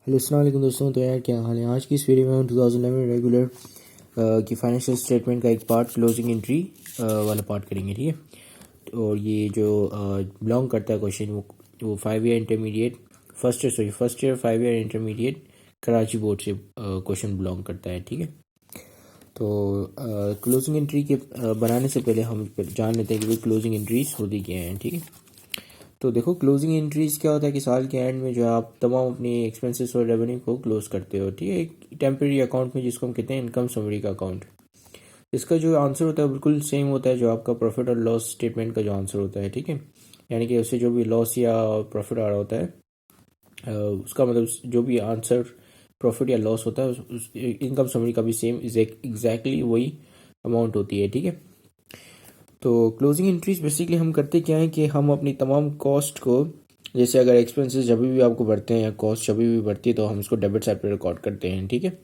Hello अस्सलाम वालेकुम दोस्तों। तो यार क्या हाल है। आज की इस वीडियो में हम 2011 रेगुलर की फाइनेंशियल स्टेटमेंट का एक पार्ट क्लोजिंग एंट्री वाला पार्ट करेंगे, ठीक है। और ये जो बिलोंग करता है क्वेश्चन वो 5 year intermediate first year 5 year intermediate Karachi board से क्वेश्चन बिलोंग करता है, ठीक है। तो क्लोजिंग एंट्री के बनाने से पहले हम जान लेते हैं कि भाई क्लोजिंग एंट्रीज होती क्या हैं, ठीक है। तो देखो, क्लोजिंग एंट्रीज क्या होता है कि साल के एंड में जो आप तमाम अपनी एक्सपेंसेस और रेवेन्यू को क्लोज करते हो, ठीक है, एक टेम्प्रेरी अकाउंट में जिसको हम कहते हैं इनकम समरी का अकाउंट। इसका जो आंसर होता है बिल्कुल सेम होता है जो आपका प्रॉफिट और लॉस स्टेटमेंट का जो आंसर होता है, ठीक है। यानी कि उससे जो भी लॉस या प्रॉफिट आ रहा होता है उसका मतलब जो भी आंसर प्रॉफिट या लॉस होता है उस इनकम समरी का भी सेम एग्जैक्टली वही अमाउंट होती है, ठीक है। तो क्लोजिंग एंट्रीज बेसिकली हम करते क्या है कि हम अपनी तमाम कॉस्ट को, जैसे अगर एक्सपेंसेस जब भी आपको बढ़ते हैं या कॉस्ट जब भी बढ़ती है तो हम इसको डेबिट साइड पे रिकॉर्ड करते हैं, ठीक है।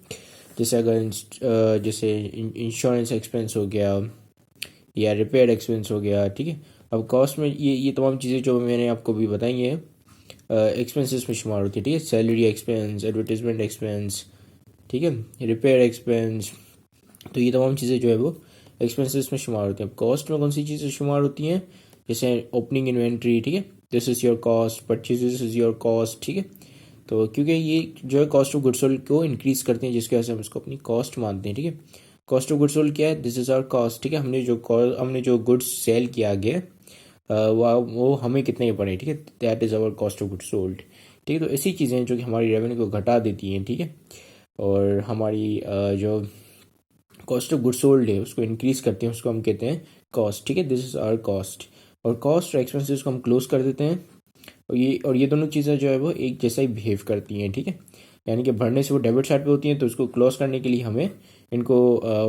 जैसे अगर जैसे इंश्योरेंस एक्सपेंस हो गया या रिपेयर एक्सपेंस हो गया, ठीक है। अब कॉस्ट में ये तमाम चीज़ें जो मैंने आपको भी बताई हैं एक्सपेंसेस में शुमार होती है, ठीक है। सैलरी एक्सपेंस, एडवर्टीजमेंट एक्सपेंस, ठीक है, रिपेयर एक्सपेंस, तो ये तमाम चीज़ें जो है वो एक्सपेंसेस में शुमार होती हैं। कॉस्ट में कौन सी चीज़ें शुमार होती हैं, जैसे ओपनिंग इन्वेंट्री, ठीक है, this is your cost, purchases is your cost, ठीक है। तो क्योंकि ये जो है कॉस्ट ऑफ गुड्स सोल्ड को इंक्रीज़ करते हैं जिसकी वजह से हम इसको अपनी कॉस्ट मानते हैं, ठीक है। कॉस्ट ऑफ गुड्स सोल्ड क्या है, दिस इज़ आवर कॉस्ट, ठीक है। हमने जो गुड्स सेल किया गया वो हमें कितने के पड़े, ठीक है, that is our cost of goods sold, ठीक है। तो ऐसी चीज़ें जो कि हमारी रेवेन्यू को घटा देती हैं, ठीक है, और हमारी जो कॉस्ट ऑफ गुड सोल्ड है उसको इंक्रीज करते हैं, उसको हम कहते हैं कॉस्ट, ठीक है। This is our cost. और कॉस्ट और एक्सपेंसेस को हम क्लोज कर देते हैं और ये दोनों चीज़ें जो है वो एक जैसा ही बिहेव करती हैं, ठीक है। यानी कि भरने से वो डेबिट साइड पे होती हैं तो उसको क्लोज करने के लिए हमें इनको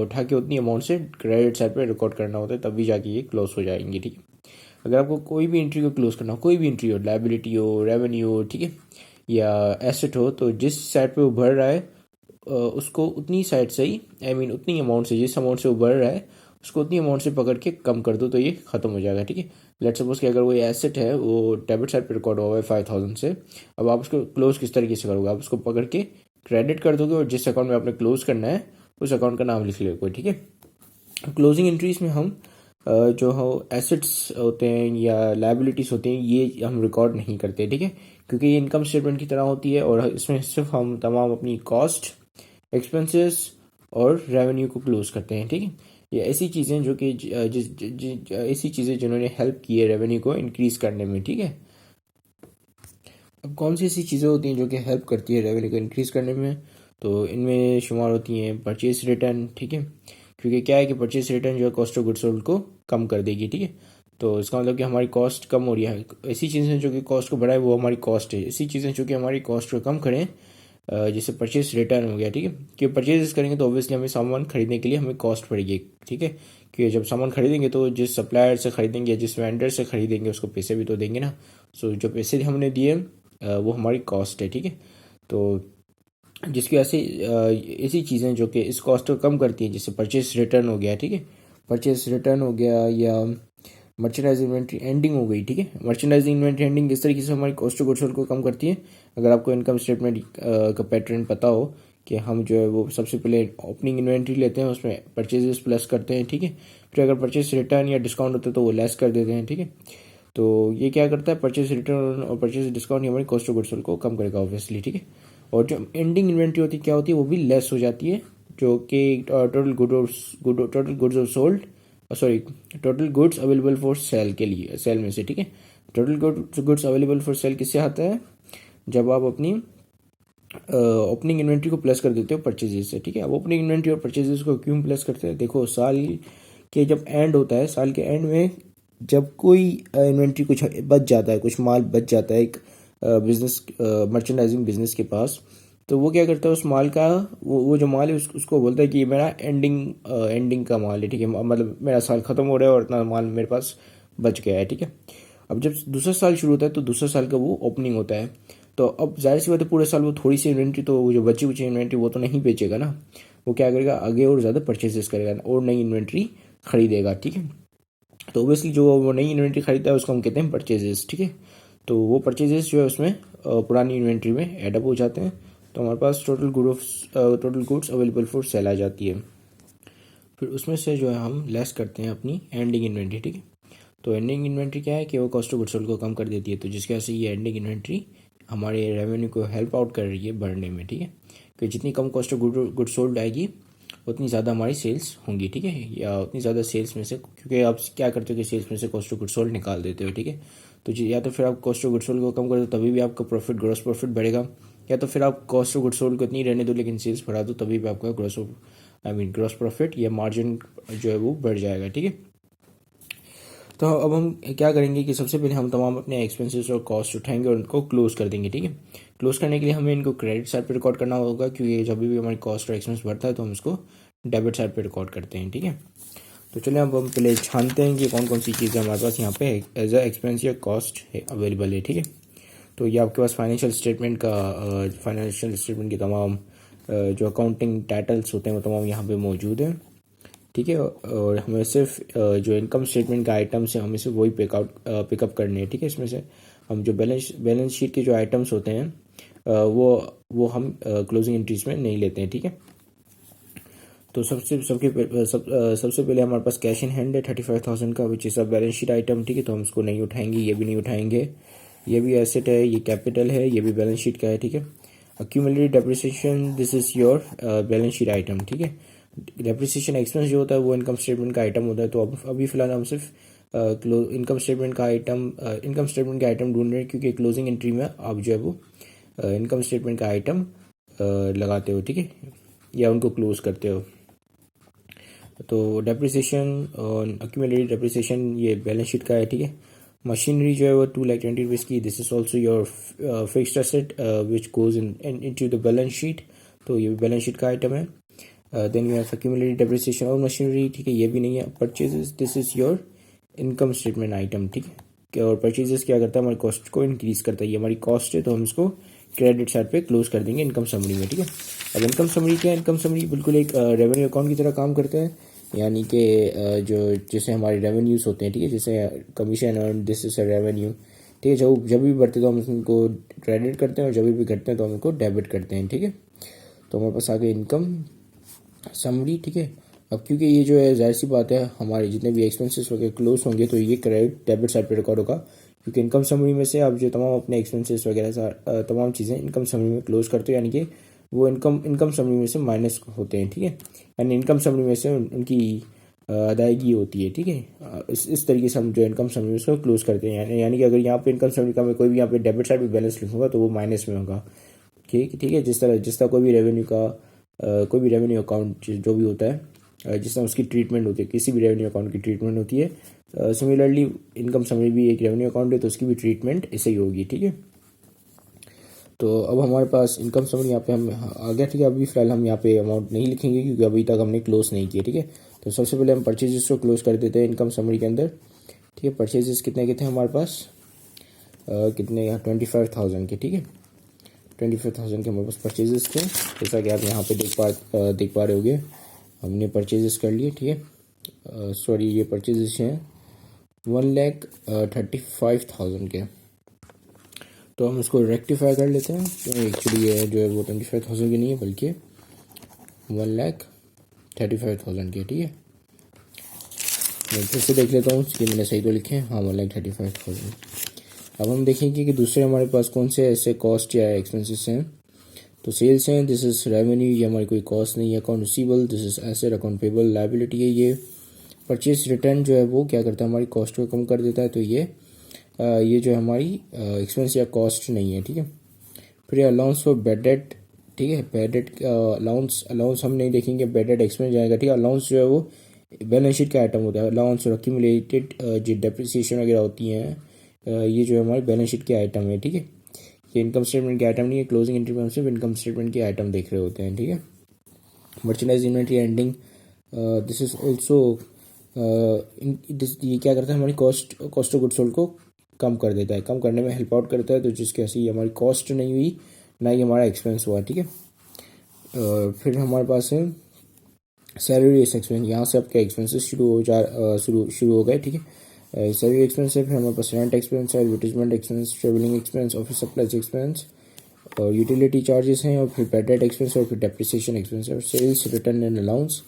उठा के उतनी अमाउंट से क्रेडिट साइड पे रिकॉर्ड करना होता है, तभी जाके ये क्लोज हो जाएंगी, ठीक है। अगर आपको कोई भी एंट्री को क्लोज करना हो, कोई भी एंट्री हो, लाइबिलिटी हो, रेवेन्यू हो, ठीक है, या एसेट हो, तो जिस साइड पे वो भर रहा है उसको उतनी साइड से ही उतनी अमाउंट से, जिस अमाउंट से वो बढ़ रहा है उसको उतनी अमाउंट से पकड़ के कम कर दो तो ये खत्म हो जाएगा, ठीक है। लेट सपोज कि अगर वो एसेट है वो डेबिट साइड पे रिकॉर्ड हुआ है 5,000 से, अब आप उसको क्लोज किस तरीके से करोगे, आप उसको पकड़ के क्रेडिट कर दोगे और जिस अकाउंट में आपने क्लोज करना है उस अकाउंट का नाम लिख लोगे, ठीक है। क्लोजिंग एंट्रीज में हम जो हो एसेट्स होते हैं या लाइबिलिटीज होते हैं ये हम रिकॉर्ड नहीं करते, ठीक है, क्योंकि ये इनकम स्टेटमेंट की तरह होती है और इसमें सिर्फ हम तमाम अपनी कॉस्ट, एक्सपेंसेस और रेवेन्यू को क्लोज करते हैं, ठीक है। ये ऐसी चीज़ें जो कि ऐसी चीज़ें जिन्होंने हेल्प की है रेवेन्यू को इंक्रीज करने में, ठीक है। अब कौन सी ऐसी चीज़ें होती हैं जो कि हेल्प करती है रेवेन्यू को इंक्रीज करने में, तो इनमें शुमार होती हैं परचेज रिटर्न, ठीक है, क्योंकि क्या है कि परचेज रिटर्न जो है कॉस्ट ऑफ गुड्स सोल्ड को कम कर देगी, ठीक है। तो इसका मतलब कि हमारी कॉस्ट कम हो रही है। ऐसी चीज़ें जो कि कॉस्ट को बढ़ाए वो हमारी कॉस्ट है, ऐसी चीज़ें जो कि हमारी कॉस्ट को कम करें जैसे परचेज रिटर्न हो गया, ठीक है। कि परचेज करेंगे तो ऑब्वियसली हमें सामान खरीदने के लिए हमें कॉस्ट पड़ेगी, ठीक है। कि जब सामान खरीदेंगे तो जिस सप्लायर से खरीदेंगे, जिस वेंडर से खरीदेंगे उसको पैसे भी तो देंगे ना। सो जो पैसे हमने दिए वो हमारी कॉस्ट है, ठीक है। तो जिसकी वजह से ऐसी चीज़ें जो कि इस कॉस्ट को कम करती हैं, जैसे परचेज रिटर्न हो गया, ठीक है, परचेज रिटर्न हो गया, या मर्चेंडाइज इन्वेंट्री एंडिंग हो गई, ठीक है। मर्चेंडाइज इन्वेंट्री एंडिंग इस तरीके से हमारी कॉस्ट ऑफ गुड्स सोल्ड को कम करती है। अगर आपको इनकम स्टेटमेंट का पैटर्न पता हो कि हम जो है वो सबसे पहले ओपनिंग इन्वेंट्री लेते हैं, उसमें परचेजेस प्लस करते हैं, ठीक है। फिर अगर परचेज रिटर्न या डिस्काउंट होता है तो वो लेस कर देते हैं, ठीक है। तो ये क्या करता है, परचेज रिटर्न और परचेज डिस्काउंट हमारी कॉस्ट ऑफ गुड्स सोल्ड को कम करेगा ऑब्वियसली, ठीक है। और जो एंडिंग इन्वेंट्री होती है क्या होती है, वो भी लेस हो जाती है, जो कि total goods of sold sorry total goods available for cell के लिए, सेल में से, ठीक है। Total goods available for cell किससे आता है, जब आप अपनी ओपनिंग इन्वेंट्री को प्लस कर देते हो परचेजेस से, ठीक है। अब ओपनिंग इन्वेंट्री और परचेजेस को क्यों प्लस करते हैं, देखो साल के जब एंड होता है, साल के एंड में जब कोई इन्वेंट्री कुछ बच जाता है, कुछ माल बच जाता है एक बिजनेस मर्चेंडाइजिंग बिजनेस के पास, तो वो क्या करता है उस माल का, वो जो माल है उसको बोलता है कि ये मेरा एंडिंग का माल है, ठीक है, मतलब मेरा साल ख़त्म हो रहा है और इतना माल मेरे पास बच गया है, ठीक है। अब जब दूसरा साल शुरू होता है तो दूसरा साल का वो ओपनिंग होता है, तो अब जाहिर सी बात है पूरे साल वो थोड़ी सी इन्वेंट्री, तो वो जो बची कुची इन्वेंट्री वो तो नहीं बेचेगा ना, वो क्या करेगा आगे और ज़्यादा परचेजेस करेगा और नई इन्वेंट्री खरीदेगा, ठीक है। तो ओबियसली जो वो नई इन्वेंट्री खरीदता है उसको हम कहते हैं परचेजेस, ठीक है। तो वो परचेजेस जो है उसमें पुरानी इन्वेंट्री में एडअप हो जाते हैं, तो हमारे पास total goods available for sale आ जाती है। फिर उसमें से जो है हम लेस करते हैं अपनी एंडिंग इन्वेंट्री, ठीक है। तो एंडिंग इन्वेंट्री क्या है कि वो कॉस्ट ऑफ गुड्स सोल्ड को कम कर देती है, तो जिसकी वजह से ये एंडिंग इन्वेंट्री हमारे रेवेन्यू को हेल्प आउट कर रही है बढ़ने में, ठीक है। कि जितनी कम कॉस्ट ऑफ गुड्स सोल्ड आएगी उतनी ज़्यादा हमारी सेल्स होंगी, ठीक है, या उतनी ज़्यादा सेल्स में से, क्योंकि आप क्या करते हो कि सेल्स में से कॉस्ट ऑफ गुड्स सोल्ड निकाल देते हो, ठीक है। तो या तो फिर आप कॉस्ट ऑफ गुड्स सोल्ड को कम कर दो तभी भी आपका प्रॉफिट, ग्रॉस प्रॉफिट बढ़ेगा, या तो फिर आप कॉस्ट ऑफ गुड्स सोल्ड को इतनी रहने दो लेकिन सेल्स बढ़ा दो तभी भी आपका ग्रॉस प्रॉफिट या मार्जिन जो है वो बढ़ जाएगा, ठीक है। तो अब हम क्या करेंगे कि सबसे पहले हम तमाम अपने एक्सपेंसेस और कॉस्ट उठाएंगे और उनको क्लोज कर देंगे, ठीक है। क्लोज करने के लिए हमें इनको क्रेडिट साइड पे रिकॉर्ड करना होगा, क्योंकि जब भी हमारी कॉस्ट और एक्सपेंस बढ़ता है तो हम इसको डेबिट साइड पे रिकॉर्ड करते हैं, ठीक है। तो चलिए अब हम पहले छानते हैं कि कौन कौन सी चीज़ें हमारे पास यहाँ पे एज अ एक्सपेंस या कॉस्ट अवेलेबल है, ठीक है। तो ये आपके पास फाइनेंशियल स्टेटमेंट की तमाम जो अकाउंटिंग टाइटल्स होते हैं वो तमाम यहाँ पे मौजूद हैं, ठीक है। और हमें सिर्फ जो इनकम स्टेटमेंट का आइटम्स है हमें सिर्फ वही पिकअप करने हैं, ठीक है। इसमें से हम जो बैलेंस शीट के जो आइटम्स होते हैं वो हम क्लोजिंग एंट्रीज में नहीं लेते हैं, ठीक है। तो सबसे पहले हमारे पास कैश इन हैंड है 35,000 का, which is a balance sheet item, ठीक है। तो हम इसको नहीं उठाएंगे, ये भी नहीं उठाएंगे, ये भी एसेट है, ये कैपिटल है, ये भी बैलेंस शीट का है, ठीक है। Accumulated depreciation, this is your balance sheet item, ठीक है। डेप्रिसिएशन एक्सपेंस जो होता है वो इनकम स्टेटमेंट का आइटम होता है। तो अब अभी फिलहाल हम सिर्फ इनकम स्टेटमेंट के आइटम ढूंढ रहे हैं, क्योंकि क्लोजिंग एंट्री में आप जो है वो इनकम स्टेटमेंट का आइटम लगाते हो, ठीक है, या उनको क्लोज करते हो। तो डेप्रिसिएशन अक्यूमुलेटेड डेप्रिसिएशन ये बैलेंस शीट का है, ठीक है। मशीनरी जो है वो 2,20,000 रुपीज़ की, this is also your fixed asset which goes into the balance sheet, तो ये भी बैलेंस शीट का आइटम है। Then you have accumulated depreciation और मशीनरी, ठीक है, ये भी नहीं है। Purchases, this is your income statement item, ठीक है। और परचेजेस क्या करता है, हमारी कॉस्ट को इंक्रीज करता है, ये हमारी कॉस्ट है तो हम इसको क्रेडिट साइड पे क्लोज कर देंगे इनकम समरी में, ठीक है। अब इनकम समरी क्या है, इनकम समरी बिल्कुल एक रेवेन्यू अकाउंट की तरह काम करते हैं, यानी कि जो जैसे हमारे रेवेन्यूज होते हैं, ठीक है, जैसे कमीशन और दिस इज रेवेन्यू, ठीक है। जब भी बढ़ते तो हम उनको क्रेडिट करते हैं और जब भी घटते हैं तो हम उनको डेबिट करते हैं, ठीक है। तो हमारे पास आगे इनकम समरी, ठीक है। अब क्योंकि ये जो है जाहिर सी बात है हमारे जितने भी एक्सपेंसेस वगैरह क्लोज होंगे तो ये क्रेडिट डेबिट साइड पे रिकॉर्ड होगा, क्योंकि इनकम समरी में से आप जो तमाम अपने एक्सपेंसेस वगैरह तमाम चीज़ें इनकम समरी में क्लोज करते हो, यानी कि वो इनकम समरी में से माइनस होते हैं, ठीक है। यानी इनकम समरी में से उनकी अदायगी होती है, ठीक है। इस तरीके से हम जो इनकम समरी उसको क्लोज करते हैं, यानी कि अगर यहाँ पे इनकम समरी का मैं कोई भी यहाँ पे डेबिट साइड पे बैलेंस लिखूंगा तो वो माइनस में होगा, ठीक है। जिस तरह कोई भी रेवेन्यू अकाउंट जो भी होता है, जिस तरह उसकी ट्रीटमेंट होती है, किसी भी रेवेन्यू अकाउंट की ट्रीटमेंट होती है, सिमिलरली इनकम समरी भी एक रेवेन्यू अकाउंट है तो उसकी भी ट्रीटमेंट ऐसे ही होगी, ठीक है। तो अब हमारे पास इनकम समरी यहाँ पे हम आ गया, ठीक है। अभी फिलहाल हम यहाँ पे अमाउंट नहीं लिखेंगे क्योंकि अभी तक हमने क्लोज नहीं किया, ठीक है। तो सबसे पहले हम परचेजेस को क्लोज कर देते हैं इनकम समरी के अंदर, ठीक है। परचेजेस कितने थे हमारे पास, कितने 25,000 के, ठीक है। 25,000 के हमारे पास परचेजेस थे, जैसा कि आप यहाँ पे देख पा रहे होगे, हमने परचेजेस कर लिए, ठीक है। सॉरी, ये परचेजेस हैं 1,35,000 के, तो हम इसको रेक्टिफाई कर लेते हैं। तो एक्चुअली ये जो है वो 25,000 की नहीं है बल्कि 1,35,000 की, ठीक है। मैं फिर से देख लेता हूँ कि मैंने सही तो लिखे हैं, हाँ 1,35,000। अब हम देखेंगे कि दूसरे हमारे पास कौन से ऐसे कॉस्ट या एक्सपेंसेस हैं। तो सेल्स हैं, दिस इज रेवेन्यू, ये हमारी कोई कॉस्ट नहीं है। Account receivable, this is asset. Account payable liability है ये। परचेज रिटर्न जो है वो क्या करता है, हमारी कॉस्ट को कम कर देता है, तो ये जो हमारी एक्सपेंस या कॉस्ट नहीं है, ठीक है। फिर अलाउंस फॉर बैड डेट, ठीक है। बैड डेट अलाउंस हम नहीं देखेंगे, बैड डेट एक्सपेंस जाएगा, ठीक है। अलाउंस जो है वो बैलेंस शीट का आइटम होता है। अलाउंस और अक्यूमुलेटेड जो डेप्रिसिएशन वगैरह होती हैं, ये जो है हमारी बैलेंस शीट के आइटम है, ठीक है। ये इनकम स्टेटमेंट के आइटम नहीं है। क्लोजिंग एंट्री में हम सिर्फ इनकम स्टेटमेंट के आइटम देख रहे होते हैं, ठीक है। Merchandise inventory ending, this is also ये क्या करता है, हमारी कॉस्ट ऑफ गुड्स सोल्ड को कम कर देता है, कम करने में हेल्प आउट करता है, तो जिसके ऐसी हमारी कॉस्ट नहीं हुई ना ही हमारा एक्सपेंस हुआ, ठीक है। फिर हमारे पास है सैलरी एक्सपेंस, यहाँ से आपके एक्सपेंसेस शुरू हो गए, ठीक है। सैलरी एक्सपेंस है, फिर हमारे पास रेंट एक्सपेंस है, advertisement expense, travelling expense, office supplies expense, और यूटिलिटी चार्जेस हैं, और फिर बैड डेट एक्सपेंस, और फिर डेप्रिसिएशन एक्सपेंस, और सेल्स रिटर्न एंड अलाउंस।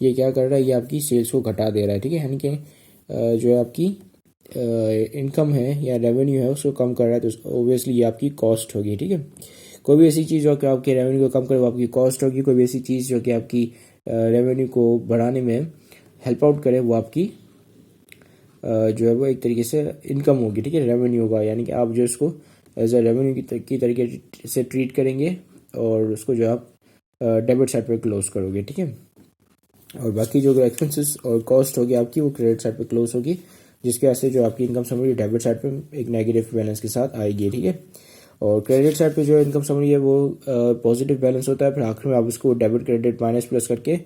ये क्या कर रहा है, ये आपकी सेल्स को घटा दे रहा है, ठीक है, यानी कि जो है आपकी इनकम है या रेवेन्यू है उसको कम कर रहा है, तो ओबियसली ये आपकी कॉस्ट होगी, ठीक है। कोई भी ऐसी चीज़ जो कि आपके रेवेन्यू को कम करे वो आपकी कॉस्ट होगी, कोई भी ऐसी चीज़ जो कि आपकी रेवेन्यू को बढ़ाने में हेल्प आउट करे वो आपकी जो है वो एक तरीके से इनकम होगी, ठीक है, रेवेन्यू होगा, यानी कि आप जो इसको एज ए रेवेन्यू की तरीके से ट्रीट करेंगे और उसको जो आप डेबिट साइड पर क्लोज करोगे, ठीक है। और बाकी जो एक्सपेंसेस और कॉस्ट होगी आपकी वो क्रेडिट साइड पे क्लोज होगी, जिसके वजह से जो आपकी इनकम समरी डेबिट साइड पे एक नेगेटिव बैलेंस के साथ आएगी, ठीक है। और क्रेडिट साइड पे जो इनकम समरी है वो पॉजिटिव बैलेंस होता है, फिर आखिर में आप उसको डेबिट क्रेडिट माइनस प्लस करके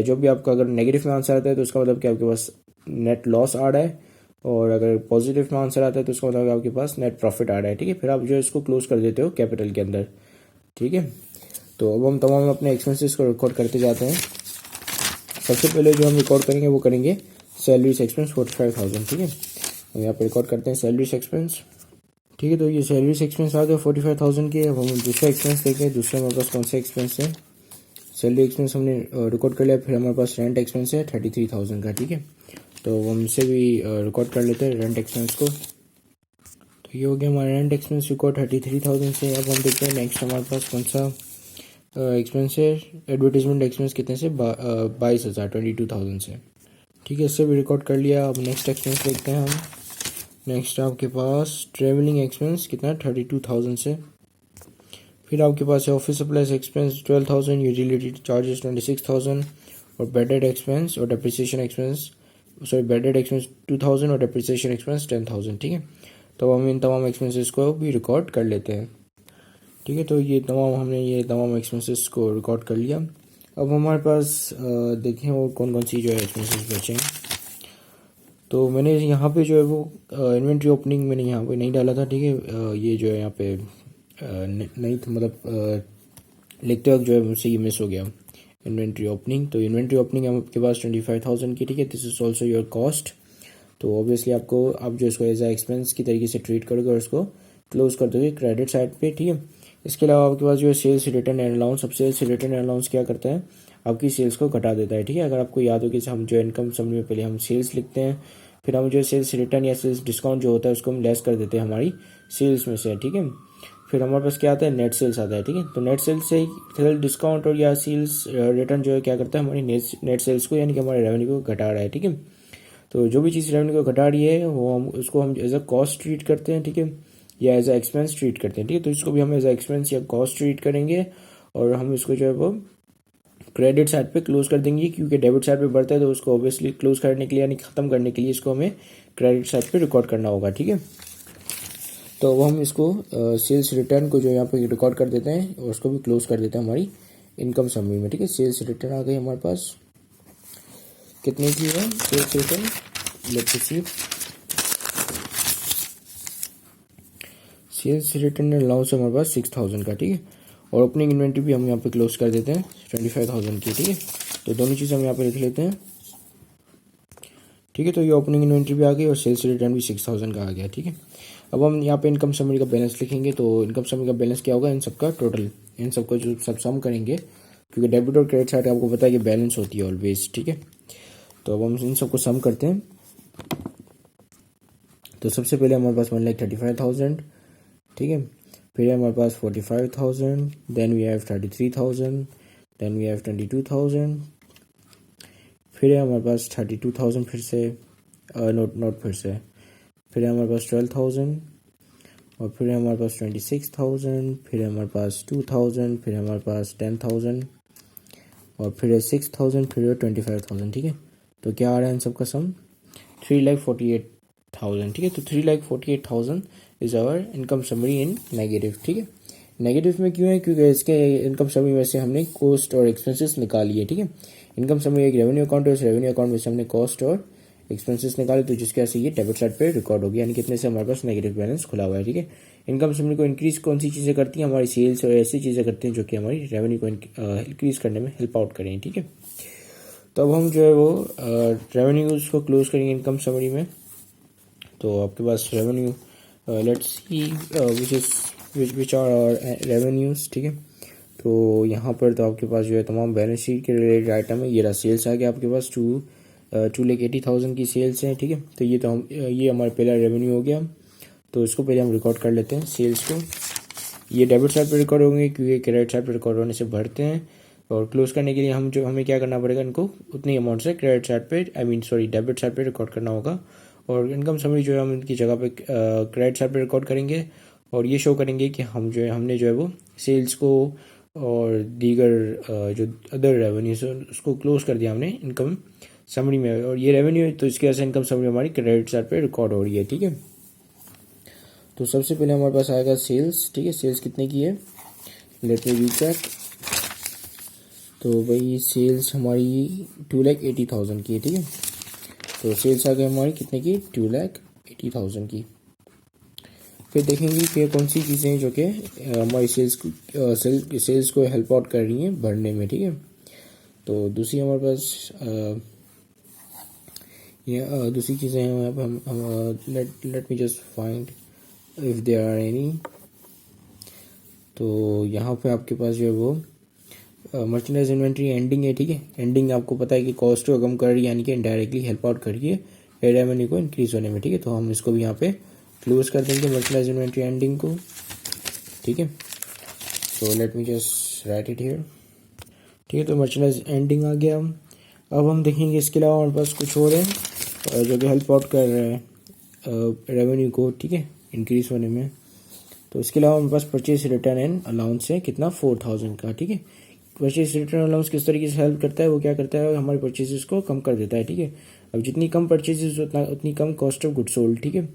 जो भी आपका अगर नेगेटिव में आंसर आता है तो उसका मतलब कि आपके पास नेट लॉस आ रहा है, और अगर पॉजिटिव में आंसर आता है तो उसका मतलब आपके पास नेट प्रॉफिट आ रहा है, ठीक है। फिर आप जो इसको क्लोज कर देते हो कैपिटल के अंदर, ठीक है। तो अब हम तमाम अपने एक्सपेंसेस को रिकॉर्ड करते जाते हैं। सबसे पहले जो हम रिकॉर्ड करेंगे वो करेंगे सैलरीज एक्सपेंस 45,000, ठीक है। हम यहाँ पर रिकॉर्ड करते हैं सैलरीज एक्सपेंस, ठीक है। तो ये सैलरीज एक्सपेंस आ गया 45,000 के। अब हम दूसरा एक्सपेंस देखते हैं, दूसरा हमारे पास कौन सा एक्सपेंस है। सैलरी एक्सपेंस हमने रिकॉर्ड कर लिया, फिर हमारे पास रेंट एक्सपेंस है 33,000 का, ठीक है। तो हम इसे भी रिकॉर्ड कर लेते हैं रेंट एक्सपेंस को। तो ये हो गया हमारा रेंट एक्सपेंस रिकॉर्ड 33,000 से। अब हम देखते हैं नेक्स्ट हमारे पास कौन सा एक्सपेंस है। एडवर्टीजमेंट एक्सपेंस कितने से 22,000 22,000 से, ठीक है, इससे भी रिकॉर्ड कर लिया। अब नेक्स्ट एक्सपेंस देखते हैं हम। नेक्स्ट आपके पास ट्रेवलिंग एक्सपेंस कितना 32,000 से। फिर आपके पास है office supplies expense 12,000, utility charges 26,000, और बैड डेट एक्सपेंस और depreciation expense, sorry bad debt expense 2,000 और डेप्रिसिएशन एक्सपेंस 10,000, ठीक है। तो हम इन तमाम एक्सपेंसेस को भी रिकॉर्ड कर लेते हैं, ठीक है। तो ये तमाम एक्सपेंसेस को रिकॉर्ड कर लिया। अब हमारे पास देखें और कौन कौन सी जो है एक्सपेंसेस बचे हैं। तो मैंने यहाँ पे जो है वो इन्वेंट्री ओपनिंग मैंने यहाँ पे नहीं डाला था, ठीक है। ये जो है यहाँ पे नहीं था, मतलब लिखते वक्त जो है मुझसे ये मिस हो गया इन्वेंट्री ओपनिंग। तो इन्वेंट्री ओपनिंग आपके पास 25,000 की, ठीक है। This is also your cost. तो ऑब्वियसली आपको आप जो इसको एज ए एक्सपेंस की तरीके से ट्रीट करोगे और उसको क्लोज कर दोगे क्रेडिट साइड पे, ठीक है। इसके अलावा आपके पास जो है सेल्स रिटर्न एंड अलाउंस। अब सेल्स रिटर्न एंड अलाउंस क्या करता है, आपकी सेल्स को घटा देता है, ठीक है। अगर आपको याद हो कि हम जो इनकम समरी में पहले हम सेल्स लिखते हैं, फिर हम जो सेल्स रिटर्न या सेल्स डिस्काउंट जो होता है उसको हम लेस कर देते हैं हमारी सेल्स में से, ठीक है। फिर हमारे पास क्या आता है, नेट सेल्स आता है, ठीक है। तो नेट सेल्स से सेल डिस्काउंट और या सेल्स रिटर्न जो है क्या करता है, हमारी नेट सेल्स को यानी कि हमारे रेवेन्यू को घटा रहा है, ठीक है। तो जो भी चीज़ रेवेन्यू को घटा रही है वो हम उसको हम एज अ कॉस्ट ट्रीट करते हैं, ठीक है, या एज अ एक्सपेंस ट्रीट करते हैं, ठीक है। तो इसको भी हम एज अ एक्सपेंस या कॉस्ट ट्रीट करेंगे, और हम इसको जो है वो क्रेडिट साइड पे क्लोज कर देंगे, क्योंकि डेबिट साइड पे बढ़ता है तो उसको ऑब्वियसली क्लोज करने के लिए यानी ख़त्म करने के लिए इसको हमें क्रेडिट साइड पे रिकॉर्ड करना होगा, ठीक है। तो अब हम इसको सेल्स रिटर्न को जो यहाँ पे रिकॉर्ड कर देते हैं और उसको भी क्लोज कर देते हैं हमारी इनकम समरी में, ठीक है। सेल्स रिटर्न आ गई हमारे पास, कितने की है sales return, let's see. Sales return allowance हमारे पास 6,000 का, ठीक है। और ओपनिंग इन्वेंट्री भी हम यहाँ पे क्लोज कर देते हैं 25,000 की, ठीक है। तो दोनों चीज़ हम यहाँ पे लिख लेते हैं, ठीक है। तो ये ओपनिंग इन्वेंट्री भी आ गई और सेल्स रिटर्न भी 6,000 का आ गया, ठीक है। अब हम यहाँ पे इनकम समरी का बैलेंस लिखेंगे। तो इनकम समरी का बैलेंस क्या होगा, इन सबका टोटल, इन सबका जो सब सम करेंगे, क्योंकि डेबिट और क्रेडिट साइड आपको पता है कि बैलेंस होती है ऑलवेज, ठीक है। तो अब हम इन सबको सम करते हैं। तो सबसे पहले हमारे पास 1,35,000, ठीक है। फिर हमारे पास 45,000, then we have 33,000, then we have 22,000, फिर है हमारे पास 32,000, फिर से नोट फिर से, फिर है हमारे पास 12,000, और फिर है हमारे पास 26,000, फिर है हमारे पास 2,000, फिर है हमारे पास 10,000, और फिर है 6,000, फिर है 25,000, ठीक है। तो क्या आ रहा है इन सबका सम 3,48,000, ठीक है। तो 3,48,000 is our income summary in negative, ठीक है। नेगेटिव में क्यों है, क्योंकि इसके इनकम समरी में से हमने कॉस्ट और एक्सपेंसेस निकाली है, ठीक है। इनकम समरी एक रेवेन्यू अकाउंट है, उस रेवेन्यू अकाउंट में से हमने कॉस्ट और एक्सपेंसेस निकाले, तो जिसके वजह से ये डेबिट साइड पे रिकॉर्ड होगी, यानी कितने से हमारे पास नेगेटिव बैलेंस खुला हुआ है, ठीक है। इनकम समरी को इंक्रीज कौन सी चीज़ें करती हैं, हमारी सेल्स और ऐसी चीज़ें करती हैं जो कि हमारी रेवेन्यू को इंक्रीज करने में हेल्प आउट करें, ठीक है। तो अब हम जो है वो रेवेन्यूज को क्लोज करेंगे इनकम समरी में। तो आपके पास revenue let's see which is which are और रेवेन्यूज़, ठीक है। तो यहाँ पर तो आपके पास जो है तमाम बैलेंस शीट के रिलेटेड आइटम है। ये रहा सेल्स आ गया आपके पास 2,80,000 की सेल्स है, ठीक है। तो ये हमारा पहला रेवेन्यू हो गया। तो इसको पहले हम रिकॉर्ड कर लेते हैं सेल्स को। ये डेबिट साइड पर रिकॉर्ड होंगे क्योंकि क्रेडिट साइड पर रिकॉर्ड होने से बढ़ते हैं। और क्लोज करने के लिए हमें क्या करना पड़ेगा, इनको उतनी अमाउंट से क्रेडिट साइड पे डेबिट साइड पे रिकॉर्ड करना होगा। और इनकम समरी जो है हम इनकी जगह पे क्रेडिट साइड पे रिकॉर्ड करेंगे और ये शो करेंगे कि हमने जो है वो सेल्स को और दीगर जो अदर रेवेन्यूज है उसको क्लोज कर दिया हमने इनकम समरी में। और ये रेवेन्यू है तो इसकी वजह से इनकम समरी हमारी क्रेडिट साइड पे रिकॉर्ड हो रही है, ठीक है। तो सबसे पहले हमारे पास आएगा सेल्स, ठीक है। सेल्स कितने की है, लेट मी रीचेक। तो भाई सेल्स हमारी 2,80,000 की है, ठीक है। तो सेल्स आ गई हमारी कितने की, 2,80,000 की। फिर देखेंगे कि कौन सी चीज़ें जो कि हमारी सेल्स को हेल्प आउट कर रही हैं बढ़ने में, ठीक है। तो दूसरी हमारे पास दूसरी चीज़ें हैं हम let me just find if there are any. तो यहाँ पे आपके पास जो है वो मर्चेंडाइज इन्वेंट्री एंडिंग है, ठीक है। एंडिंग आपको पता है कि कॉस्ट को कम कर रही है, यानी कि इनडायरेक्टली हेल्प आउट कर रही है रेवेन्यू को इंक्रीज होने में, ठीक है। तो हम इसको भी यहाँ पे क्लोज कर देंगे मर्चेंडाइज इन्वेंट्री एंडिंग को, ठीक है। So let me just right it here, ठीक है। तो मर्चेंडाइज एंडिंग आ गया। अब हम देखेंगे इसके अलावा हमारे पास कुछ और है जो कि हेल्प आउट कर रहे हैं रेवेन्यू को, ठीक है, इंक्रीज होने में। तो इसके अलावा हमारे पास परचेज रिटर्न एंड अलाउंस है कितना, 4,000 का, ठीक है। परचेज रिटर्न अलाउंस किस तरीके से हेल्प करता है, वो क्या करता है, हमारे परचेजेस को कम कर देता है, ठीक है। अब जितनी कम परचेजेस उतनी कम कॉस्ट ऑफ गुड सोल्ड, ठीक है।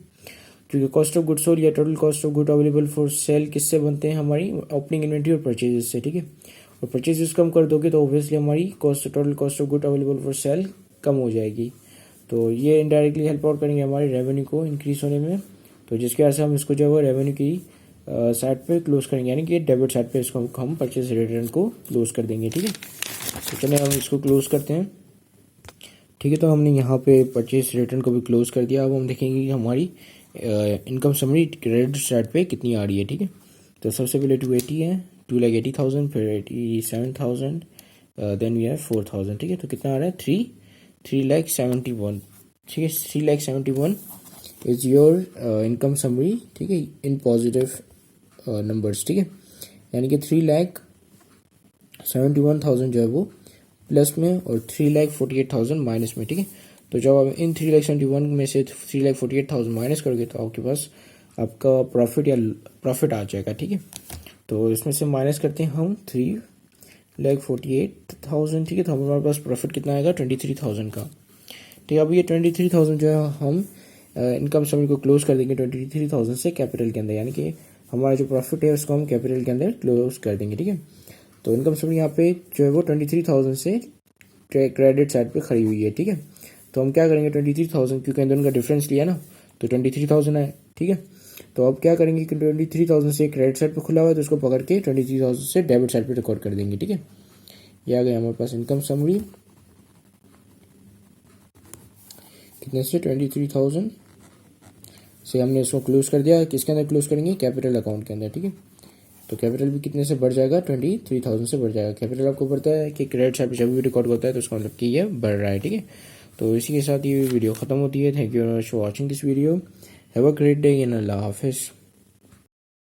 क्योंकि कॉस्ट ऑफ गुड सोल्ड या total cost of good available for cell किससे बनते हैं, हमारी ओपनिंग इन्वेंट्री और परचेजेस से, ठीक है। और परचेजेस कम कर दोगे तो ऑब्वियसली हमारी total cost of good available for sale कम हो जाएगी। तो ये इनडायरेक्टली हेल्प आउट करेंगे हमारे रेवेन्यू को इंक्रीज होने में। तो जिसके वजह से हम इसको जो है वो रेवेन्यू की साइड पे क्लोज करेंगे, यानी कि डेबिट साइड पे इसको हम परचेज रिटर्न को क्लोज कर देंगे, ठीक है। तो चलिए हम इसको क्लोज करते हैं, ठीक है। तो हमने यहाँ पे परचेज रिटर्न को भी क्लोज कर दिया। अब हम देखेंगे कि हमारी इनकम समरी क्रेडिट साइड पे कितनी आ रही है, ठीक है। तो सबसे पहले 280 है, 2,80,000, फिर 87,000, देन वी हैव 4,000, ठीक है। तो कितना आ रहा है, 3,71,000, ठीक है। 3,71,000 इज योर इनकम समरी, ठीक है, इन पॉजिटिव नंबर्स, ठीक है। यानी कि 3,71,000 जो है वो प्लस में और 3,48,000 माइनस में, ठीक है। तो जब आप इन 3,71,000 में से 3,48,000 माइनस करोगे तो आपके पास आपका प्रॉफिट आ जाएगा, ठीक है। तो इसमें से माइनस करते हैं हम 3,48,000, ठीक है। तो हमारे पास प्रॉफिट कितना आएगा, 23,000 का, ठीक है। अब ये 23,000 जो है हम इनकम समरी को क्लोज कर देंगे 23,000 से कैपिटल के अंदर, यानी कि हमारा जो प्रॉफिट है उसको हम कैपिटल के अंदर क्लोज कर देंगे, ठीक है। तो इनकम समरी यहाँ पे जो है वो 23,000 से क्रेडिट साइड पे खड़ी हुई है, ठीक है। तो हम क्या करेंगे, 23,000 क्योंकि इन दोनों का डिफरेंस लिया ना, तो 23,000 है, ठीक है। तो अब क्या करेंगे कि 23,000 से क्रेडिट साइड पे खुला हुआ है तो उसको पकड़ के 23,000 से डेबिट साइड पे रिकॉर्ड कर देंगे, ठीक है। ये आ गया हमारे पास इनकम समरी कितने से, 23,000 से हमने इसको क्लोज कर दिया। किसके अंदर क्लोज करेंगे, कैपिटल अकाउंट के अंदर, ठीक है। तो कैपिटल भी कितने से बढ़ जाएगा, 23,000 से बढ़ जाएगा। कैपिटल आपको पता है कि क्रेडिट साइड पे जब भी रिकॉर्ड होता है तो उसका मतलब कि ये बढ़ रहा है, ठीक है। तो इसी के साथ ये वीडियो खत्म होती है। Thank you very much for watching this video. Have a great day in अल्लाह हाफिज़।